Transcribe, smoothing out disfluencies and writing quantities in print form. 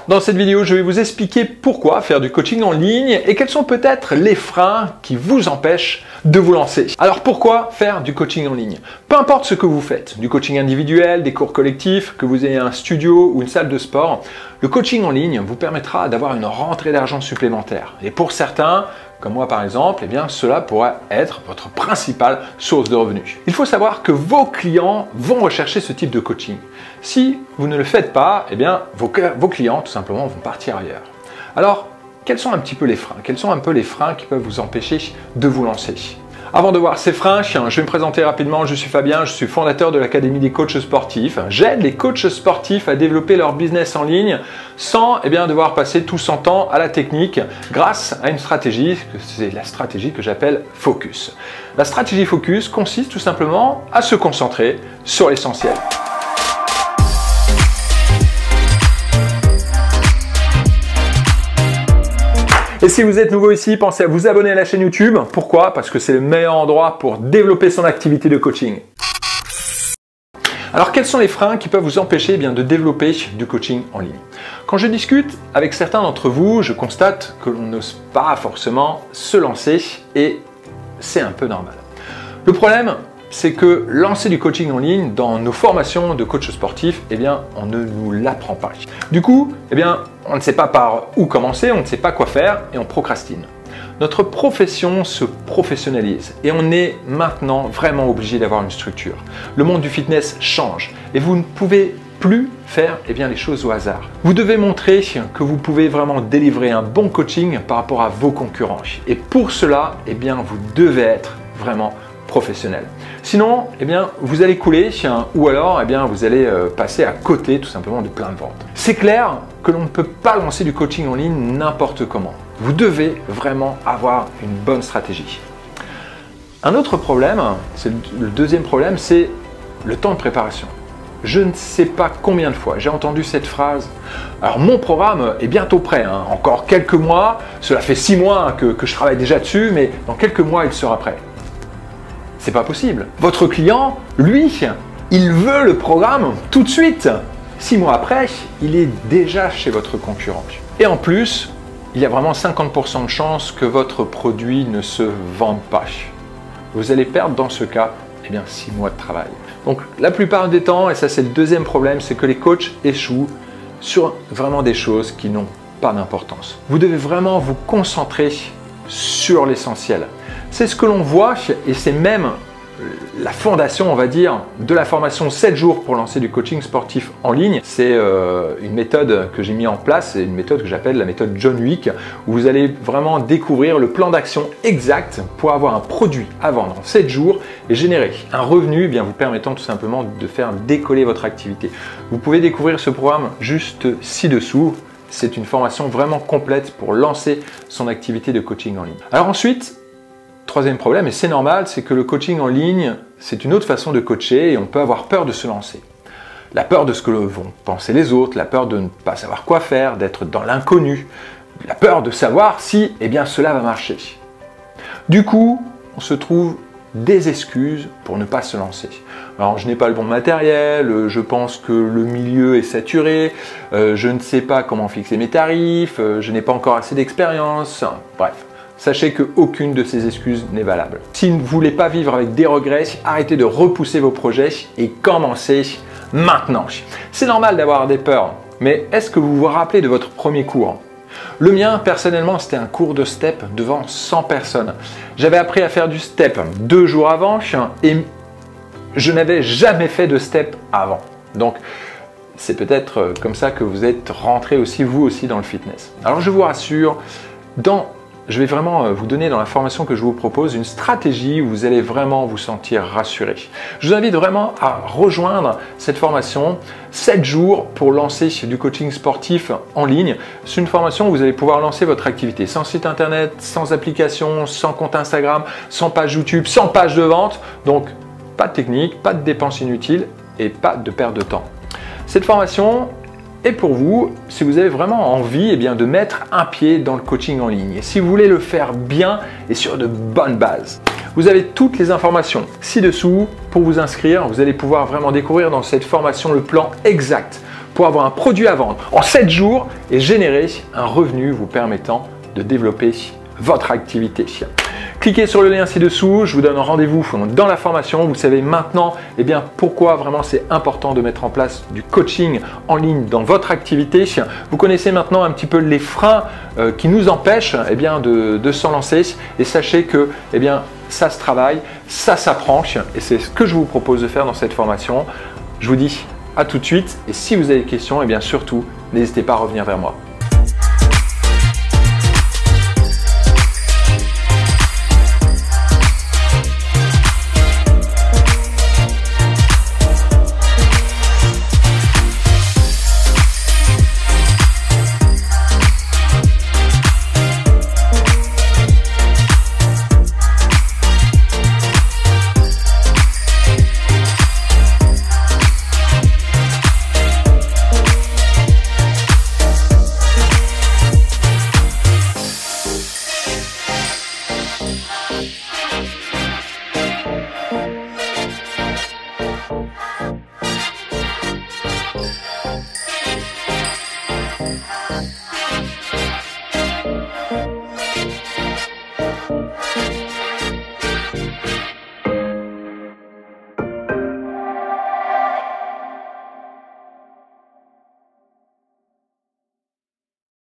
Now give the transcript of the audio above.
Dans cette vidéo, je vais vous expliquer pourquoi faire du coaching en ligne et quels sont peut-être les freins qui vous empêchent de vous lancer. Alors pourquoi faire du coaching en ligne? Peu importe ce que vous faites, du coaching individuel, des cours collectifs, que vous ayez un studio ou une salle de sport, le coaching en ligne vous permettra d'avoir une rentrée d'argent supplémentaire. Et pour certains, comme moi par exemple, eh bien, cela pourrait être votre principale source de revenus. Il faut savoir que vos clients vont rechercher ce type de coaching. Si vous ne le faites pas, eh bien, vos clients tout simplement vont partir ailleurs. Alors, quels sont un petit peu les freins? Quels sont un peu les freins qui peuvent vous empêcher de vous lancer? Avant de voir ces freins, je vais me présenter rapidement. Je suis Fabien, je suis fondateur de l'Académie des coachs sportifs. J'aide les coachs sportifs à développer leur business en ligne sans devoir passer tout son temps à la technique grâce à une stratégie, c'est la stratégie que j'appelle Focus. La stratégie Focus consiste tout simplement à se concentrer sur l'essentiel. Et si vous êtes nouveau ici, pensez à vous abonner à la chaîne YouTube. Pourquoi? Parce que c'est le meilleur endroit pour développer son activité de coaching. Alors, quels sont les freins qui peuvent vous empêcher de développer du coaching en ligne? Quand je discute avec certains d'entre vous, je constate que l'on n'ose pas forcément se lancer et c'est un peu normal. Le problème, c'est que lancer du coaching en ligne dans nos formations de coach sportif, on ne nous l'apprend pas. Du coup, on ne sait pas par où commencer, on ne sait pas quoi faire et on procrastine. Notre profession se professionnalise et on est maintenant vraiment obligé d'avoir une structure. Le monde du fitness change et vous ne pouvez plus faire les choses au hasard. Vous devez montrer que vous pouvez vraiment délivrer un bon coaching par rapport à vos concurrents. Et pour cela, vous devez être vraiment professionnel. Sinon, vous allez couler ou alors vous allez passer à côté tout simplement de plein de ventes. C'est clair que l'on ne peut pas lancer du coaching en ligne n'importe comment. Vous devez vraiment avoir une bonne stratégie. Un autre problème, c'est le deuxième problème, c'est le temps de préparation. Je ne sais pas combien de fois j'ai entendu cette phrase. Alors mon programme est bientôt prêt, encore quelques mois, cela fait 6 mois que je travaille déjà dessus, mais dans quelques mois il sera prêt. C'est pas possible. Votre client, lui, il veut le programme tout de suite. 6 mois après, il est déjà chez votre concurrent. Et en plus, il y a vraiment 50% de chances que votre produit ne se vende pas. Vous allez perdre dans ce cas 6 mois de travail. Donc la plupart des temps, et ça c'est le deuxième problème, c'est que les coachs échouent sur vraiment des choses qui n'ont pas d'importance. Vous devez vraiment vous concentrer sur l'essentiel. C'est ce que l'on voit et c'est même la fondation, on va dire, de la formation 7 jours pour lancer du coaching sportif en ligne. C'est une méthode que j'ai mis en place, c'est une méthode que j'appelle la méthode John Wick, où vous allez vraiment découvrir le plan d'action exact pour avoir un produit à vendre en 7 jours et générer un revenu vous permettant tout simplement de faire décoller votre activité. Vous pouvez découvrir ce programme juste ci-dessous. C'est une formation vraiment complète pour lancer son activité de coaching en ligne. Alors ensuite, troisième problème, et c'est normal, c'est que le coaching en ligne, c'est une autre façon de coacher et on peut avoir peur de se lancer. La peur de ce que vont penser les autres, la peur de ne pas savoir quoi faire, d'être dans l'inconnu, la peur de savoir si cela va marcher. Du coup, on se trouve des excuses pour ne pas se lancer. Alors, je n'ai pas le bon matériel, je pense que le milieu est saturé, je ne sais pas comment fixer mes tarifs, je n'ai pas encore assez d'expérience, bref. Sachez qu'aucune de ces excuses n'est valable. Si vous ne voulez pas vivre avec des regrets, arrêtez de repousser vos projets et commencez maintenant. C'est normal d'avoir des peurs, mais est-ce que vous vous rappelez de votre premier cours? Le mien, personnellement, c'était un cours de step devant 100 personnes. J'avais appris à faire du step 2 jours avant et je n'avais jamais fait de step avant. Donc, c'est peut-être comme ça que vous êtes rentré aussi, vous aussi, dans le fitness. Alors, je vous rassure, je vais vraiment vous donner dans la formation que je vous propose une stratégie où vous allez vraiment vous sentir rassuré. Je vous invite vraiment à rejoindre cette formation 7 jours pour lancer du coaching sportif en ligne. C'est une formation où vous allez pouvoir lancer votre activité sans site internet, sans application, sans compte Instagram, sans page YouTube, sans page de vente. Donc, pas de technique, pas de dépenses inutiles et pas de perte de temps. Cette formation est pour vous si vous avez vraiment envie de mettre un pied dans le coaching en ligne et si vous voulez le faire bien et sur de bonnes bases. Vous avez toutes les informations ci-dessous pour vous inscrire. Vous allez pouvoir vraiment découvrir dans cette formation le plan exact pour avoir un produit à vendre en 7 jours et générer un revenu vous permettant de développer votre activité. Cliquez sur le lien ci-dessous, je vous donne rendez-vous dans la formation. Vous savez maintenant pourquoi vraiment c'est important de mettre en place du coaching en ligne dans votre activité. Vous connaissez maintenant un petit peu les freins qui nous empêchent de s'en lancer et sachez que ça se travaille, ça s'apprend et c'est ce que je vous propose de faire dans cette formation. Je vous dis à tout de suite et si vous avez des questions, surtout n'hésitez pas à revenir vers moi.